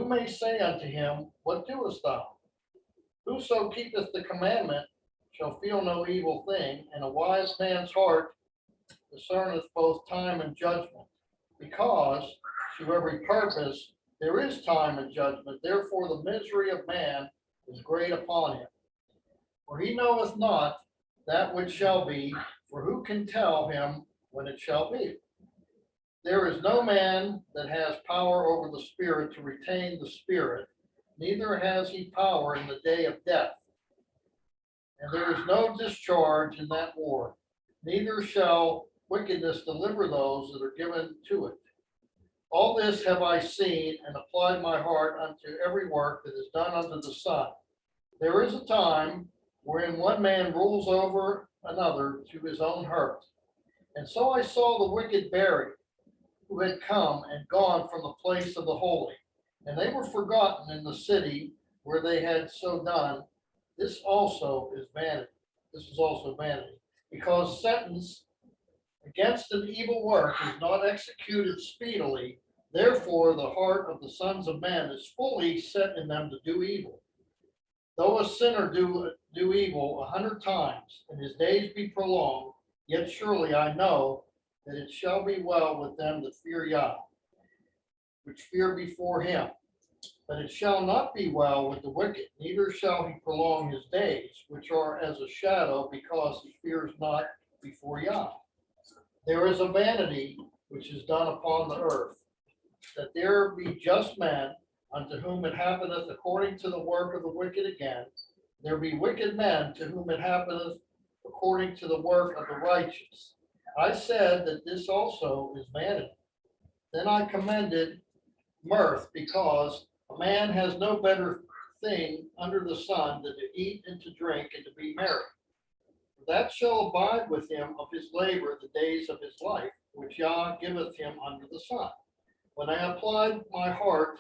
who may say unto him, what doest thou? Whoso keepeth the commandment shall feel no evil thing, and a wise man's heart discerneth both time and judgment. Because to every purpose there is time and judgment, therefore the misery of man is great upon him. For he knoweth not that which shall be, for who can tell him when it shall be? There is no man that has power over the spirit to retain the spirit, neither has he power in the day of death. And there is no discharge in that war, neither shall wickedness deliver those that are given to it. All this have I seen and applied my heart unto every work that is done under the sun. There is a time wherein one man rules over another to his own hurt. And so I saw the wicked buried, who had come and gone from the place of the holy, and they were forgotten in the city where they had so done. This also is vanity. This is also vanity, because sentence against an evil work is not executed speedily. Therefore, the heart of the sons of men is fully set in them to do evil. Though a sinner do evil 100 times, and his days be prolonged, yet surely I know that it shall be well with them that fear Yah, which fear before him. But it shall not be well with the wicked, neither shall he prolong his days, which are as a shadow, because he fears not before Yah. There is a vanity which is done upon the earth, that there be just men, unto whom it happeneth according to the work of the wicked again. There be wicked men, to whom it happeneth according to the work of the righteous. I said that this also is vanity. Then I commended mirth, because a man has no better thing under the sun than to eat and to drink and to be merry. For that shall abide with him of his labor the days of his life, which Yah giveth him under the sun. When I applied my heart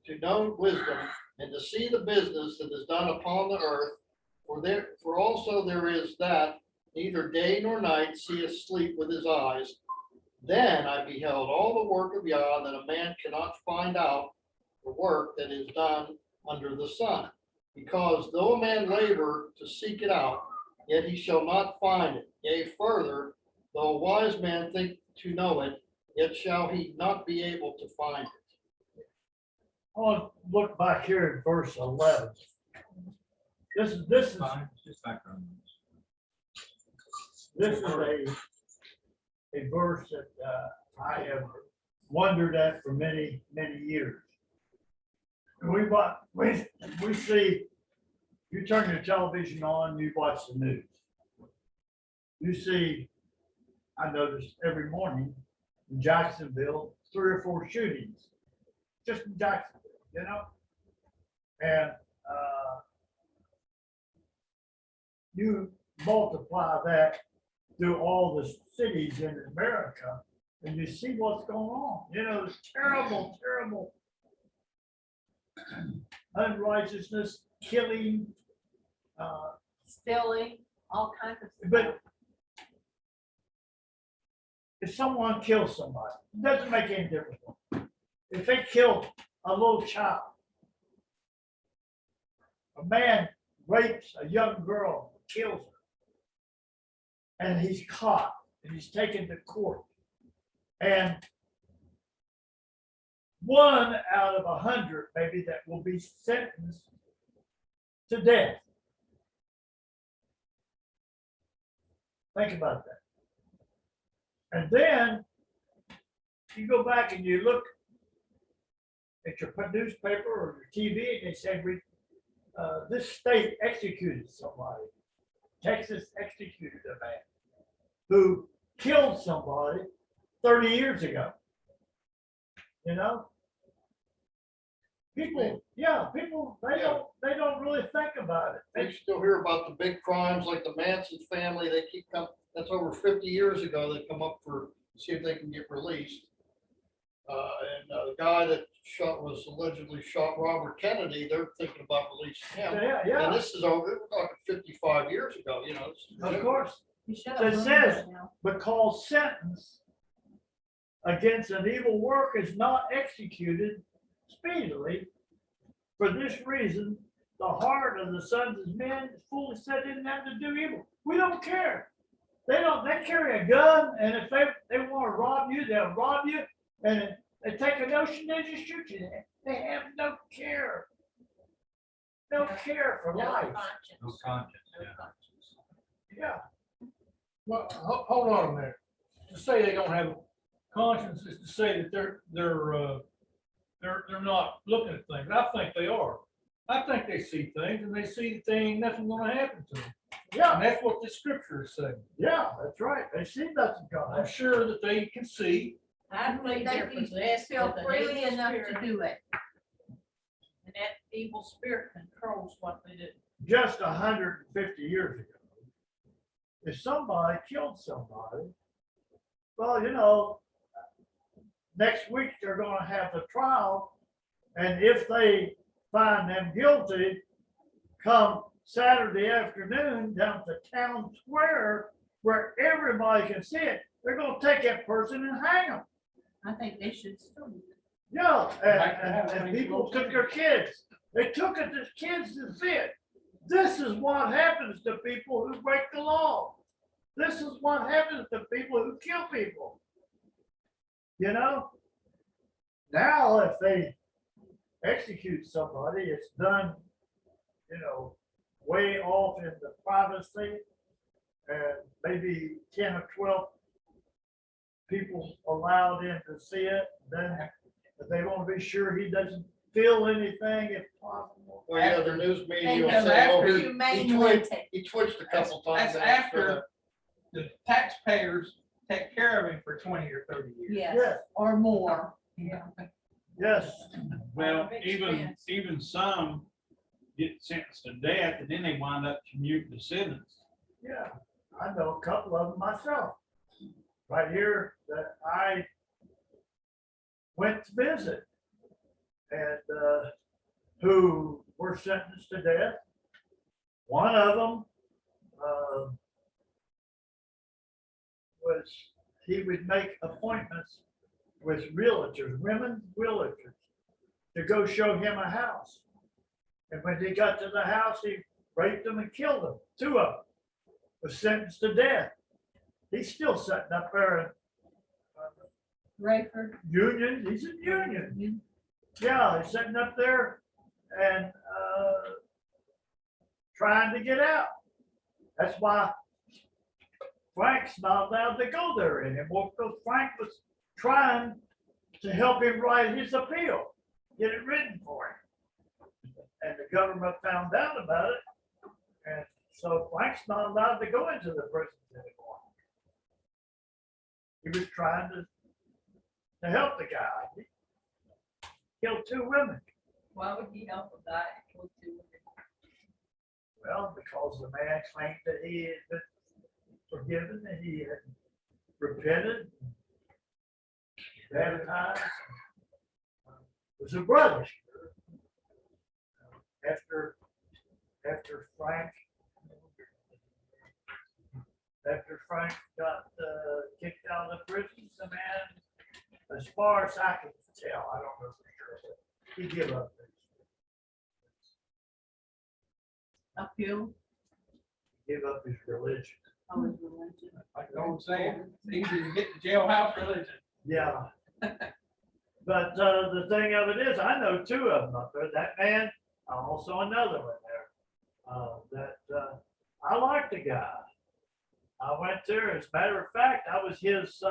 to know wisdom and to see the business that is done upon the earth, for also there is that neither day nor night seeth sleep with his eyes. Then I beheld all the work of Yah, that a man cannot find out the work that is done under the sun. Because though a man labor to seek it out, yet he shall not find it. Yea, further, though a wise man think to know it, yet shall he not be able to find it. I want to look back here at verse 11. This is just background. This is a verse that I have wondered at for many years. We see, you turn your television on, you watch the news. You see, I noticed every morning in Jacksonville, 3 or 4 shootings, just in Jacksonville, you know? And you multiply that through all the cities in America, and you see what's going on. You know, it's terrible unrighteousness, killing, stealing, all kinds of stuff. but if someone kills somebody, it doesn't make any difference. If they kill a little child, a man rapes a young girl, kills her, and he's caught and he's taken to court, and 1 out of 100 maybe that will be sentenced to death. Think about that. And then you go back and you look at your newspaper or your TV, and they say, this state executed somebody. Texas executed a man who killed somebody 30 years ago. You know? People, they don't really think about it. You still hear about the big crimes like the Manson family. They keep coming. That's over 50 years ago. They come up for see if they can get released. And the guy that was allegedly shot Robert Kennedy, they're thinking about releasing him. Yeah. And this is over. We're talking 55 years ago. You know. Of course. So it says, because sentence against an evil work is not executed speedily. For this reason, the heart of the sons of men is fully set in them to do evil. We don't care. They carry a gun, and if they want to rob you, they'll rob you. And if they take a notion, they just shoot you. They have no care. No care for No life. conscience. No conscience, No yeah. conscience. Yeah. Well, hold on a minute. To say they don't have conscience is to say that they're not looking at things. I think they are. I think they see things and they see that ain't nothing gonna happen to them. Yeah. And that's what the scripture is saying. Yeah, that's right. They see nothing I'm coming. sure that they can see. I believe they're possessed feel with an freely evil enough to spirit, do it. and that evil spirit controls what they do. Just 150 years ago, if somebody killed somebody, well, next week they're going to have the trial, and if they find them guilty, come Saturday afternoon down to town square where everybody can see it, they're going to take that person and hang them. I think they should still do it. Yeah, and people took their kids. They took it as kids to see it. This is what happens to people who break the law. This is what happens to people who kill people. Now if they execute somebody, it's done, way off in the privacy, and maybe 10 or 12 people allowed in to see it. Then they want to be sure he doesn't feel anything if possible. Well, yeah, the news media will Because say, oh, after he humane he twitched a couple times. That's after the taxpayers take care of him for 20 or 30 years. Yes, Yes, or more. Yeah. yes, Well, Big even, expense. even some get sentenced to death and then they wind up commuting the sentence. yeah. I know a couple of them myself. Right here that I went to visit, and who were sentenced to death. One of them he would make appointments with realtors, women realtors, to go show him a house. And when he got to the house, he raped them and killed them. Two of them was sentenced to death. He's still sitting up there in Rayford. Union. He's in Union. Yeah, he's sitting up there and trying to get out. That's why Frank's not allowed to go there anymore, because Frank was trying to help him write his appeal, get it written for him. And the government found out about it. And so Frank's not allowed to go into the prisons anymore. He was trying to help the guy. He killed two women. Why would he help a guy that killed two women? Well, because the man claimed that he had been forgiven, and he had repented, baptized. It was a brother. After Frank got kicked out of the prison, the man, as far as I can tell, I don't know for sure, but he gave up. Appeal. Give up his religion. Oh, his religion. Like I'm saying, it's easy to get the jailhouse religion. Yeah. But the thing of it is, I know two of them up there. That man, also another one there. I like the guy. I went there. As a matter of fact, I was his.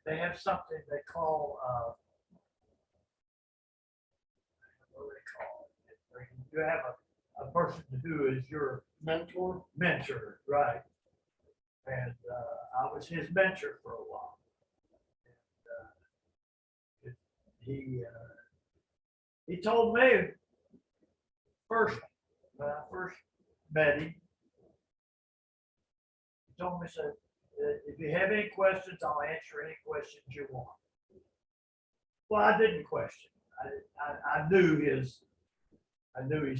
They have something they call. What do they call it? You have a person who is your Mentor. mentor, right? And I was his mentor for a while. And he told me first, when I first met him, he told me, said, if you have any questions, I'll answer any questions you want. Well, I didn't question. I knew his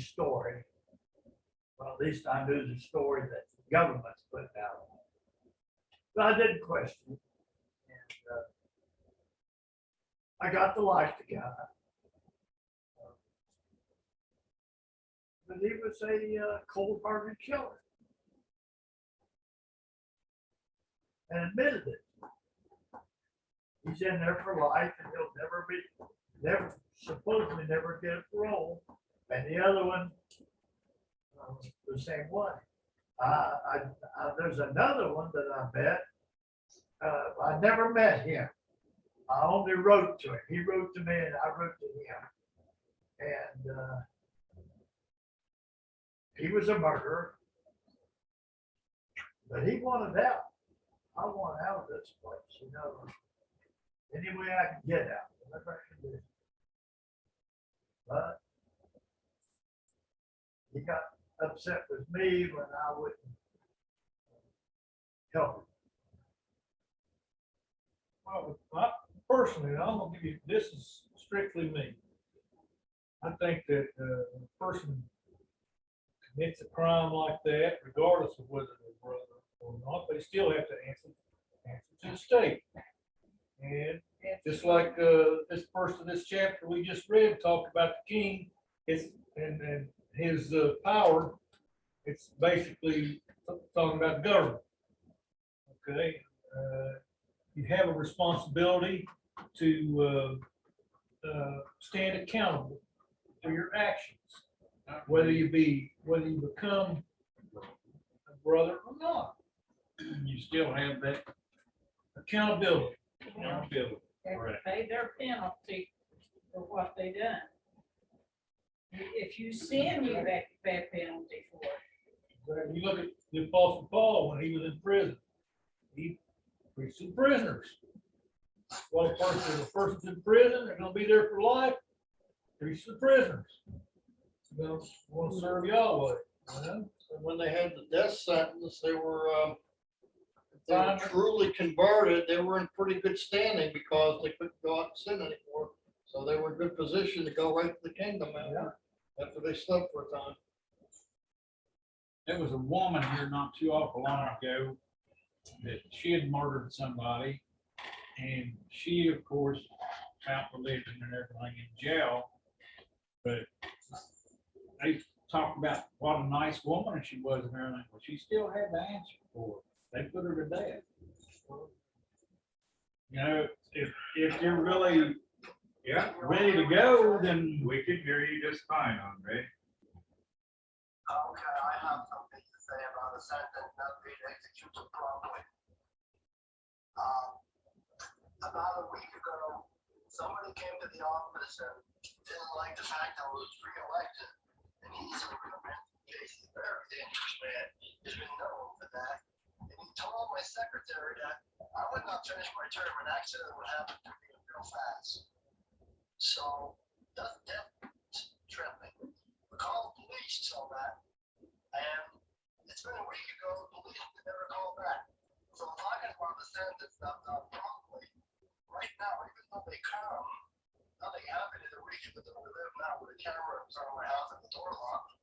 story. Well, at least I knew the story that the government's put out. But I didn't question it. And I got the life together. But he was a cold-hearted killer. And admitted it. He's in there for life and he'll supposedly never get a parole. And the other one, the same way. There's another one that I met. I never met him. I only wrote to him. He wrote to me and I wrote to him. And he was a murderer. But he wanted out. I want out of this place, you know. Any way I can get out, whatever I can do. But he got upset with me when I wouldn't help him. Well, personally, I'm gonna give you, this is strictly me. I think that a person commits a crime like that, regardless of whether they're brother or not, they still have to answer to the state. And just like this first of this chapter we just read talked about the king, and his power. It's basically talking about government. Okay, you have a responsibility to stand accountable for your actions, whether you become a brother or not. You still have that Accountability. accountability. They have to Correct. pay their penalty for what they done. If you sin, you have to pay a penalty for it. You look at the Apostle Paul when he was in prison. He preached to the prisoners. Well, if a person's in prison, they're gonna be there for life. Preach to the prisoners. You know, want to serve Yahweh. You know? And when they had the death sentence, they were, if they were Fine. truly converted, they were in pretty good standing because they couldn't go out and sin anymore. So they were in good position to go right to the kingdom after they slept for a time. There was a woman here not too awful long ago that she had murdered somebody. And she, of course, found religion and everything in jail. But they talked about what a nice woman she was and everything. Well, she still had the answer for it. They put her to death. You know, if you're really ready to go, then We can hear you just fine, Andre. Okay, I have something to say about a sentence not being executed properly. About a week ago, somebody came to the office and didn't like the fact that I was reelected. And he's a real man, Casey, very dangerous man. He's been known for that. And he told my secretary that I would not finish my term, an accident would happen to me real fast. So, that's death tripping. We called the police on that, and it's been a week ago, the police never called back. So I'm talking about the sentence not done properly. Right now, even though they come, nothing happened in the region that we live now with the cameras on my house and the door locked.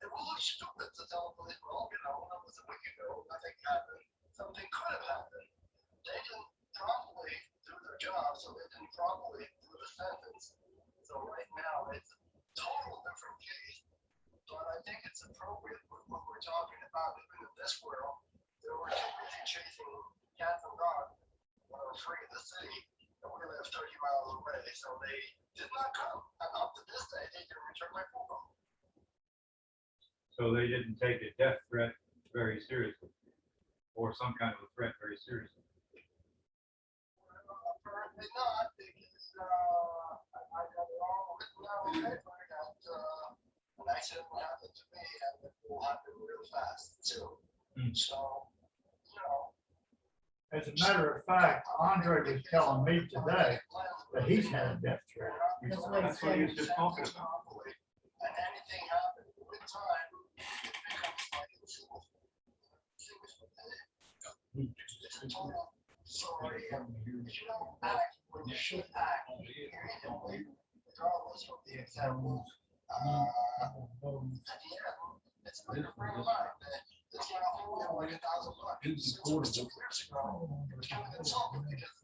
It was really stupid to tell the police, well, you know, that was a week ago, nothing happened. Something could have happened. They didn't properly do their job, so they didn't properly do the sentence. So right now, it's a total different case. But I think it's appropriate with what we're talking about, even in this world, they were too busy chasing cats and dogs when I was free in the city, and we live 30 miles away, so they did not come. And up to this day, they didn't return my phone call. So they didn't take a death threat very seriously, or some kind of a threat very seriously. Well, apparently not, because I got it all written down on paper that an accident will happen to me, and it will happen real fast too. So, you know. As a matter of fact, Andre was telling me today that he's had a death threat. That's what he was just talking about. Properly, and anything happens with time, it becomes like a fool. It's a total story. If you don't act when you should act, immediately, regardless of the example, at the end, it's like a real life. It's like, oh, like $1,000. 2 years ago, it was kind of insulting because